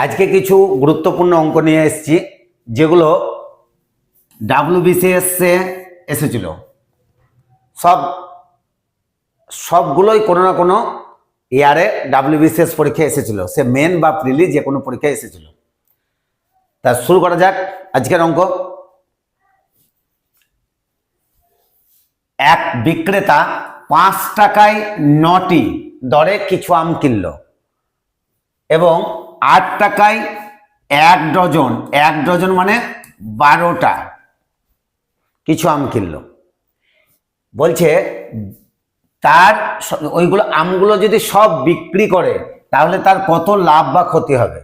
আজকে কিছু গুরুত্বপূর্ণ অঙ্ক নিয়ে এসেছি যেগুলো WBCS এ এসেছিল। সবগুলোই কোনো না কোনো ইয়ারে WBCS পরীক্ষায় এসেছিল, সে মেন বা প্রিলি যে কোনো পরীক্ষায় এসেছিল। তা শুরু করা যাক আজকের অঙ্ক। এক বিক্রেতা 5 টাকায় 9টি দরে কিছু আম কিনল এবং 8 টাকায় 1 ডজন মানে 12টা কিছু আম কিনল। বলছে তার ওইগুলো আমগুলো যদি সব বিক্রি করে তাহলে তার কত লাভ বা ক্ষতি হবে।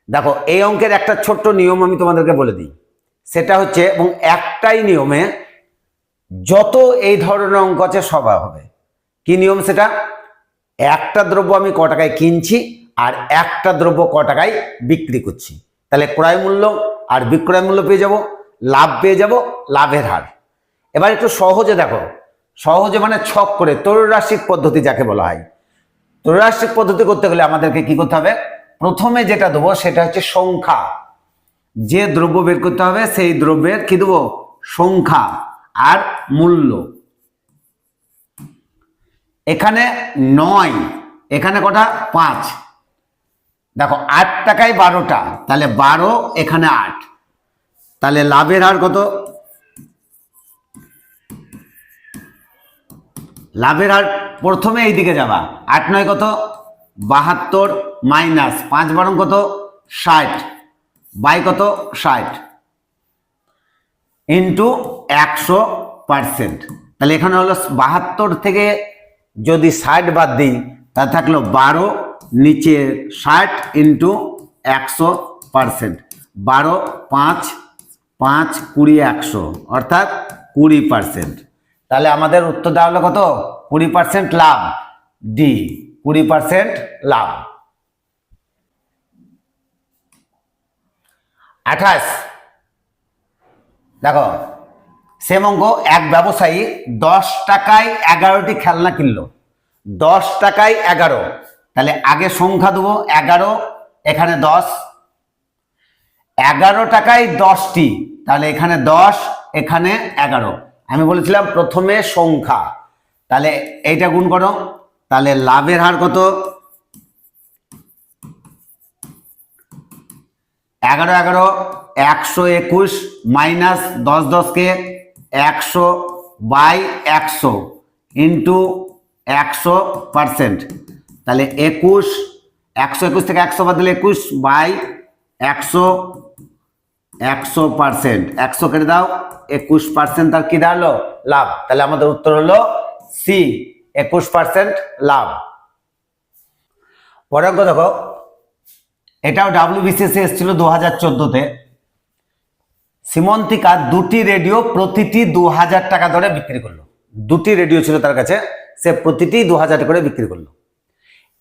দেখো, এই অঙ্কের একটা ছোট্ট নিয়ম আমি তোমাদেরকে বলে দিই। সেটা হচ্ছে, এবং একটাই নিয়মে যত এই ধরনের অঙ্ক আছে সব হবে। কি নিয়ম সেটা? একটা দ্রব্য আমি ক টাকায় কিনছি আর একটা দ্রব্য ক টাকায় বিক্রি করছি, তাহলে ক্রয় মূল্য আর বিক্রয় মূল্য পেয়ে যাব, লাভ পেয়ে যাব, লাভের হার। এবার একটু সহজে দেখো, সহজে মানে ছক করে, ত্রৈরাশিক পদ্ধতি যাকে বলা হয়। ত্রৈরাশিক পদ্ধতি করতে গেলে আমাদেরকে কি করতে হবে? প্রথমে যেটা দেবো সেটা হচ্ছে সংখ্যা। যে দ্রব্য বের করতে হবে সেই দ্রব্যের কি দেবো? সংখ্যা আর মূল্য। এখানে 9, এখানে কটা? 5। দেখো 8 টাকায় 12টা, তাহলে 12, এখানে 8, তাহলে লাভের হার কত? লাভের হার প্রথমে এই দিকে যাবা, 8 9 কত? 72 মাইনাস 5 12 কত? 60 বাই কত? 60 ইন্টু 100%। তাহলে এখানে হলো 72 থেকে যদি 60 বাদ দিই তা থাকলো 12, নিচে 60 ইন্টু 100%। 12 5 5 20 100 অর্থাৎ 20%। তাহলে আমাদের উত্তর দেওয়া হলো কত? 20% লাভ। ডি, 20% লাভ। 28 দেখো, সেম অঙ্ক। এক ব্যবসায়ী 10 টাকায় 11টি খেলনা কিনলো। 10 টাকায় 11, তাহলে আগে সংখ্যা দেবো 11, এখানে 10। 11 টাকায় 10টি, তাহলে এখানে 10, এখানে 11। আমি বলেছিলাম প্রথমে সংখ্যা, তাহলে এইটা গুণ করো, তাহলে লাভের হার কত? 11 11 121 মাইনাস 10 10 কে 100 বাই 100 ইন্টু 100%। তাহলে 21, 121 থেকে 100 বাদ দিলে 21 বাই 100, 100%। 100 কেটে দাও, 21% তার কি দাঁড়ালো? লাভ। তাহলে আমাদের উত্তর হলো সি, 21% লাভ। পরের অঙ্ক দেখো, এটাও WBCS এসেছিল 2014-তে। সীমন্তিকা 2টি রেডিও প্রতিটি 2000 টাকা ধরে বিক্রি করলো। 2টি রেডিও ছিল তার কাছে, সে প্রতিটি 2000 টাকা করে বিক্রি করলো।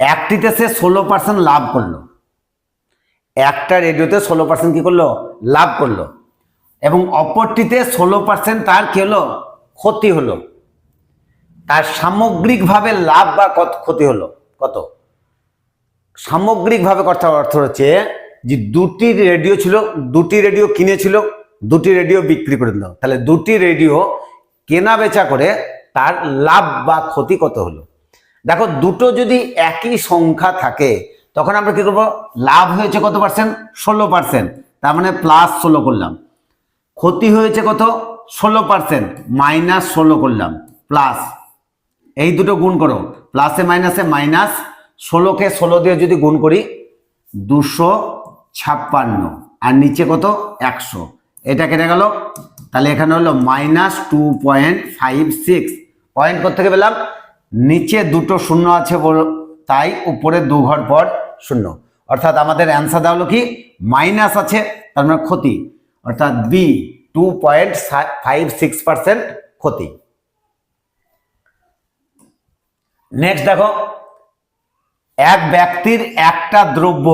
একটিতে সে 16% লাভ করলো। একটা রেডিওতে 16% কি করলো? লাভ করলো। এবং অপরটিতে 16% তার কি হলো? ক্ষতি হলো। তার সামগ্রিকভাবে লাভ বা ক্ষতি হলো কত? সামগ্রিকভাবে কথা অর্থ হচ্ছে যে 2টি রেডিও ছিল, 2টি রেডিও কিনেছিল, 2টি রেডিও বিক্রি করে দিল, তাহলে 2টি রেডিও কেনা বেচা করে তার লাভ বা ক্ষতি কত হলো। দেখো, দুটো যদি একই সংখ্যা থাকে তখন আমরা কি করবো? লাভ হয়েছে কত পার্সেন্ট? 16%, তার মানে প্লাস 16 করলাম। ক্ষতি হয়েছে কত? 16%, মাইনাস 16 করলাম, প্লাস। এই দুটো গুণ করো, প্লাসে মাইনাসে মাইনাস। 16কে 16 দিয়ে যদি গুণ করি 256, আর নিচে কত? 100, এটা কেটে গেল। তাহলে এখানে হলো মাইনাস 2.56। পয়েন্ট কোথেকে পেলাম? নিচে দুটো শূন্য আছে তাই উপরে 2 ঘর পর শূন্য, অর্থাৎ আমাদের অ্যান্সার দেওয়া হলো কি? মাইনাস আছে, তার মানে ক্ষতি, অর্থাৎ বি, 2.56% ক্ষতি। নেক্সট দেখো, এক ব্যক্তির একটা দ্রব্য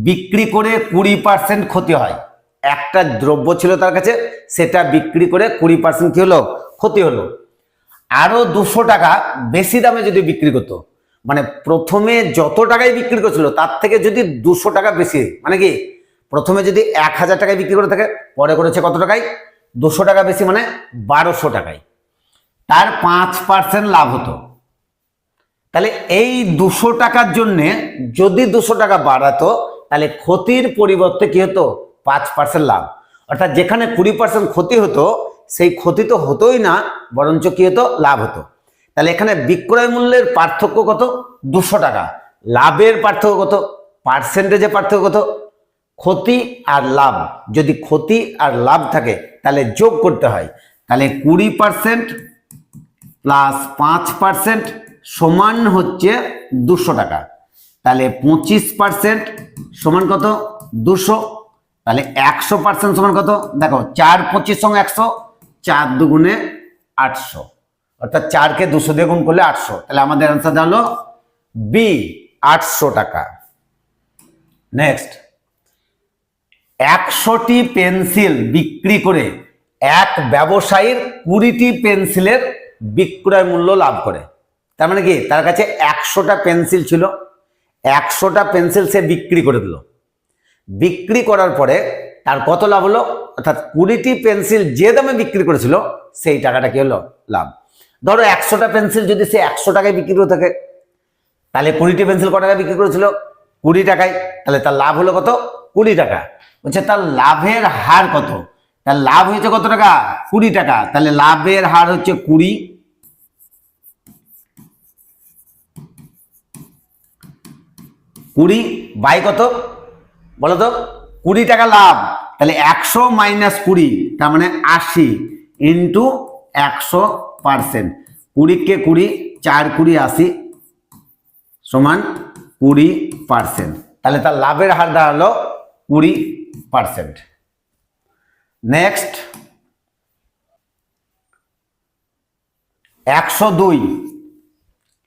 বিক্রি করে 20% ক্ষতি হয়। একটা দ্রব্য ছিল তার কাছে, সেটা বিক্রি করে 20% কি হলো? ক্ষতি হলো। আরো 200 টাকা বেশি দামে যদি বিক্রি করতো, মানে প্রথমে যত টাকায় বিক্রি করেছিল তার থেকে যদি 200 টাকা বেশি, মানে কি প্রথমে যদি 1000 টাকায় বিক্রি করে থাকে, পরে করেছে কত টাকায়, 200 টাকা বেশি, মানে 1200 টাকায়, তার 5% লাভ হতো। তাহলে এই 200 টাকার জন্য যদি 200 টাকা বাড়াতো, তাহলে ক্ষতির পরিবর্তে কি হতো, 5% লাভ। অর্থাৎ যেখানে 20% ক্ষতি হতো, সেই ক্ষতি তো হতোই না, বরঞ্চ কি হতো, লাভ হতো। তাহলে এখানে বিক্রয় মূল্যের পার্থক্য কত, 200 টাকা, লাভের পার্থক্য কত, পার্সেন্টেজে পার্থক্য কত, ক্ষতি আর লাভ। যদি ক্ষতি আর লাভ থাকে তাহলে যোগ করতে হয়। তাহলে 20% প্লাস 5% সমান হচ্ছে 200 টাকা। তাহলে 25% সমান কত, 200। তাহলে 100% সমান কত, দেখো 4 25 সঙ্গে 100, 4 দুগুণে 800, অর্থাৎ 4কে 200 দিয়ে গুণ করলে 800। তাহলে আমাদের অ্যান্সার হলো বি, 800 টাকা। নেক্সট, 100টি পেন্সিল বিক্রি করে এক ব্যবসায়ীর 20টি পেন্সিলের বিক্রয় মূল্য লাভ করে। তার মানে কি, তার কাছে 100টা পেন্সিল ছিল, 100টা পেন্সিল সে বিক্রি করে দিল। বিক্রি করার পরে তার কত লাভ হলো, অর্থাৎ 20টি পেন্সিল যে দামে বিক্রি করেছিল সেই টাকাটা কি হলো, লাভ। ধরো 100টা পেন্সিল যদি সে 100 টাকায় বিক্রি করে থাকে, তাহলে 20টি পেন্সিল কত টাকায় বিক্রি করেছিল, 20 টাকায়, তাহলে তার লাভ হলো কত, 20 টাকা। বলছে তার লাভের হার কত, তার লাভ হয়েছে কত টাকা, 20 টাকা। তাহলে লাভের হার হচ্ছে 20, 20 বাই কত বলো তো, 20 টাকা লাভ। তাহলে 100 মাইনাস 20, তার মানে 80 ইন্টু 100%। 20কে 20, 4 20 80 সমান 20%। তাহলে তার লাভের হার দাঁড়ালো 20%। নেক্সট, 102,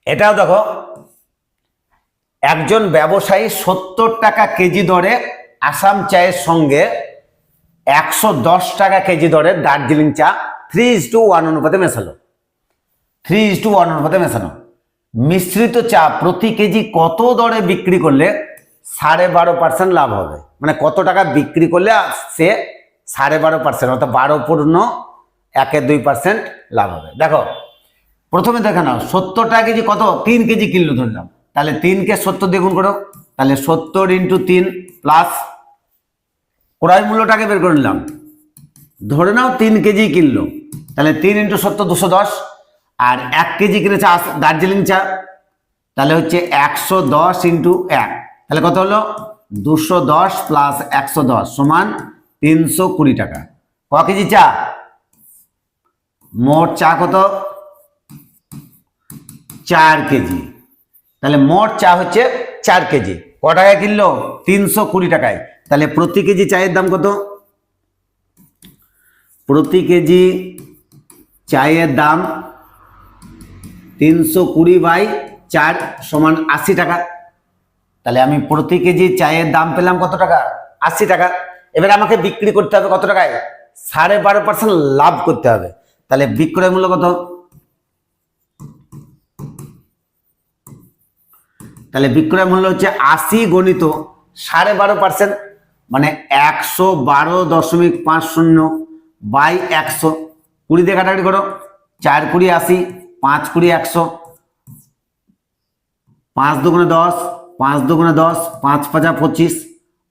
এটাও দেখো, একজন ব্যবসায়ী 70 টাকা কেজি দরে আসাম চায়ের সঙ্গে 110 টাকা কেজি দরে দার্জিলিং চা 3:1 অনুপাতে মেশালো। 3:1 অনুপাতে মেশানো মিশ্রিত চা প্রতি কেজি কত দরে বিক্রি করলে 12.5% লাভ হবে, মানে কত টাকা বিক্রি করলে সে 12.5% অর্থাৎ 12.1 লাভ হবে। দেখো প্রথমে দেখে নাও, 70 টাকা কেজি কত, 3 কেজি কিনলো ধরলাম, তাহলে 3কে 70 দিয়ে গুণ করো, তাহলে 70 ইন্টু 3 প্লাস ক্রয় মূল্যটাকে বের করে নিলাম, ধরে নাও 3 কেজি কিনলো, তাহলে 3 ইন্টু 70 210, আর 1 কেজি কিনেছে দার্জিলিং চা, তাহলে হচ্ছে 110 ইন্টু 1, তাহলে কত হলো, 210 প্লাস 110 সমান 320 টাকা। ক কেজি চা, মোট চা কত, 4 কেজি। তাহলে মোট চা হচ্ছে 4 কেজি। ক টাকায় কিনলো, 320 টাকায়। তাহলে প্রতি কেজি চায়ের দাম কত, প্রতি কেজি চায়ের দাম 320 বাই 4 সমান 80 টাকা। তাহলে আমি প্রতি কেজি চায়ের দাম পেলাম কত টাকা, 80 টাকা। এবার আমাকে বিক্রি করতে হবে কত টাকায়, 12.5% লাভ করতে হবে। তাহলে বিক্রয় মূল্য কত, তাহলে বিক্রয় মূল্য হচ্ছে 80 গণিত 12.5%, মানে 112.50 বাই 100, 20 দিয়ে কাটাকাটি করো, 4 20 80, 5 20 100, 5 দুগুণে 10, 5 দুগুণে 10, 5 5 25,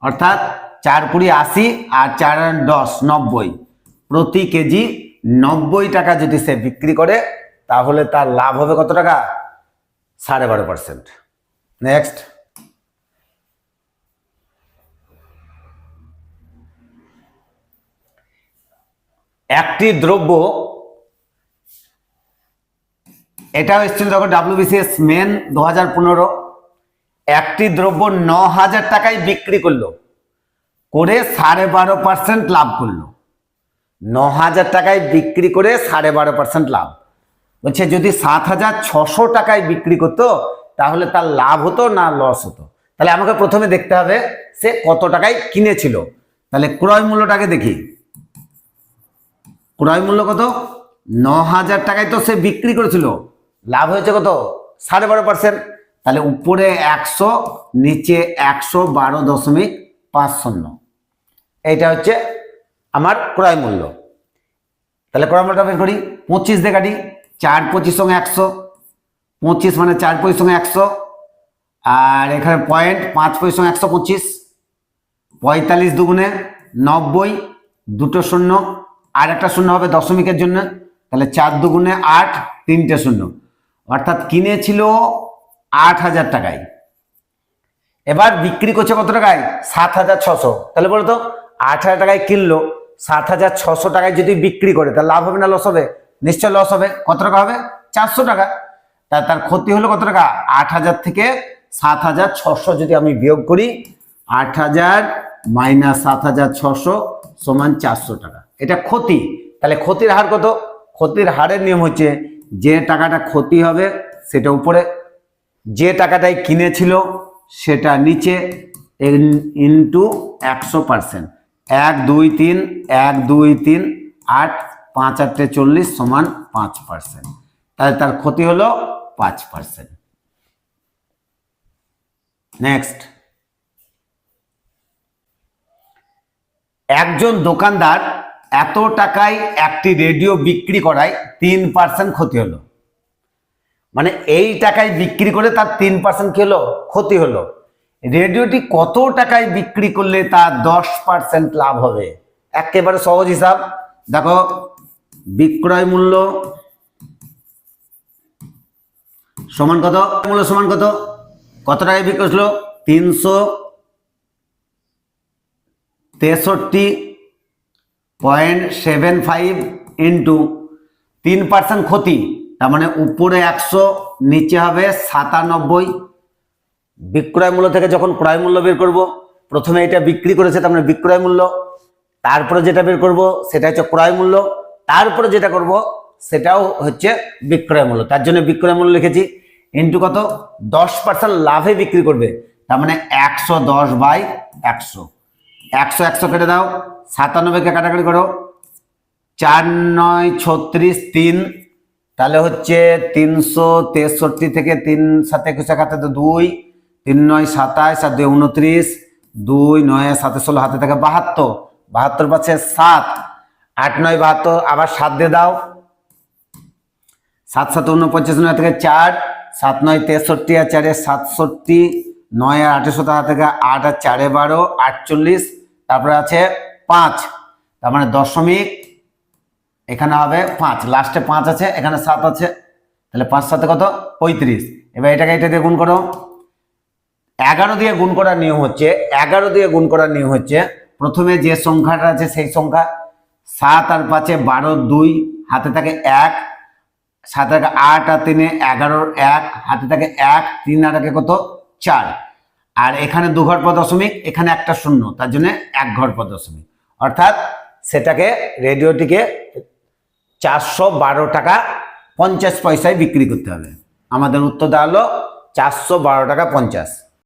অর্থাৎ 4 20 80 আর 4 10 90, প্রতি কেজি 90 টাকা যদি সে বিক্রি করে তাহলে তার লাভ হবে কত টাকা, 12.5%। নেক্সট, একটি দ্রব্য, এটাও এসেছিল যখন WBCS মেন 2015, একটি দ্রব্য 9000 টাকায় বিক্রি করলো, করে 12.5% লাভ করলো। 9000 টাকায় বিক্রি করে 12.5% লাভ। বলছে যদি 7600 টাকায় বিক্রি করতো তাহলে তার লাভ হতো না লস হতো। তাহলে আমাকে প্রথমে দেখতে হবে সে কত টাকায় কিনেছিল। তাহলে ক্রয় মূল্যটাকে দেখি, ক্রয় মূল্য কত, 9000 টাকায় তো সে বিক্রি করেছিল, লাভ হয়েছে কত, 12.5%। তাহলে উপরে 100, নিচে 112.50। এইটা হচ্ছে আমার ক্রয় মূল্য। তাহলে ক্রয় মূল্যটা বের করি, 25 দিয়ে কাটি, 4 25 সঙ্গে 100, 25 মানে 4 25 সঙ্গে 100, আর এখানে পয়েন্ট 5 25 সঙ্গে 125, 45 দুগুণে 90, দুটো শূন্য আর একটা শূন্য হবে দশমিকের জন্য, তাহলে 4 দুগুণে 8, তিনটে শূন্য, অর্থাৎ কিনেছিল 8,000 টাকায়, এবার বিক্রি করছে কত টাকায়? 7,600। তাহলে বলো তো 8,000 টাকায় কিনলো, 7,600 টাকায় যদি বিক্রি করে তাহলে লাভ হবে না লস হবে? নিশ্চয় লস হবে। কত টাকা হবে? 400 টাকা। তার ক্ষতি হলো কত টাকা? 8,000 থেকে 7,600 যদি আমি বিয়োগ করি, 8,000 মাইনাস 7,600 সমান 400 টাকা। এটা ক্ষতি। তাহলে ক্ষতির হার কত? ক্ষতির হারের নিয়ম হচ্ছে যে টাকাটা ক্ষতি হবে সেটা উপরে, যে টাকাটাই কিনেছিল সেটা নিচে, ইন্টু 100%। 1 2 3 1 2 3 8 5 8 40 সমান 5%। তাহলে তার ক্ষতি হলো 5%। নেক্সট, একজন দোকানদার এত টাকায় একটি রেডিও বিক্রি করায় 3% ক্ষতি হলো। মানে এই টাকায় বিক্রি করে তার 3% কি হলো? ক্ষতি হলো। রেডিওটি কত টাকায় বিক্রি করলে তার 10% লাভ হবে? একেবারে সহজ হিসাব। দেখো, বিক্রয় মূল্য সমান কত? মূল্য সমান কত? কত টাকায় বিক্রি করলো? 363.75 ইন্টু 3% ক্ষতি, তার মানে উপরে 100, নিচে হবে 97। বিক্রয় মূল্য থেকে যখন ক্রয় মূল্য বের করব, প্রথমে এটা বিক্রি করেছে তার মানে বিক্রয় মূল্য, তারপরে যেটা বের করব সেটা হচ্ছে ক্রয় মূল্য, তারপরে যেটা করব সেটাও হচ্ছে বিক্রয় মূল্য। তার জন্য বিক্রয় মূল্য লিখেছি ইন্টু কত? 10% লাভে বিক্রি করবে, তার মানে 110/100। 100 100 কেটে দাও, 97কে কাটাকাটি করো, 4 9 36 3, তাহলে হচ্ছে 363 থেকে 3 7 21 হাতে 2, 3 9 27 আর 2 29, 2 9 7 16 হাতে থেকে 72, 72 পাচ্ছে 7, 8 9 72, আবার 7 দিয়ে দাও, 7 7 49 9 থেকে 4, 7 9 63 আর 4 67, 9 আর 28 থেকে 8 আর 4 12 48, তারপরে আছে 5, তার মানে দশমিক এখানে হবে 5, লাস্টে 5 আছে, এখানে 7 আছে, তাহলে 5 7 কত? 35। এবার এটাকে এটা দিয়ে গুণ করো। 11 দিয়ে গুণ করার নিয়ম হচ্ছে, 11 দিয়ে গুণ করার নিয়ম হচ্ছে প্রথমে যে সংখ্যাটা আছে সেই সংখ্যা, 7 আর 5 12, 2 হাতে থাকে 1, 7 আর 8 আর 3 11, 1 হাতে থাকে 1, 3 আর 1 কত? 4, আর এখানে 2 ঘর পর দশমিক, এখানে একটা শূন্য, তার জন্য 1 ঘর পর দশমিক, অর্থাৎ সেটাকে রেডিওটিকে 412 টাকা 50 পয়সায় বিক্রি করতে হবে। আমাদের উত্তর দাঁড়ালো 412 টাকা 50।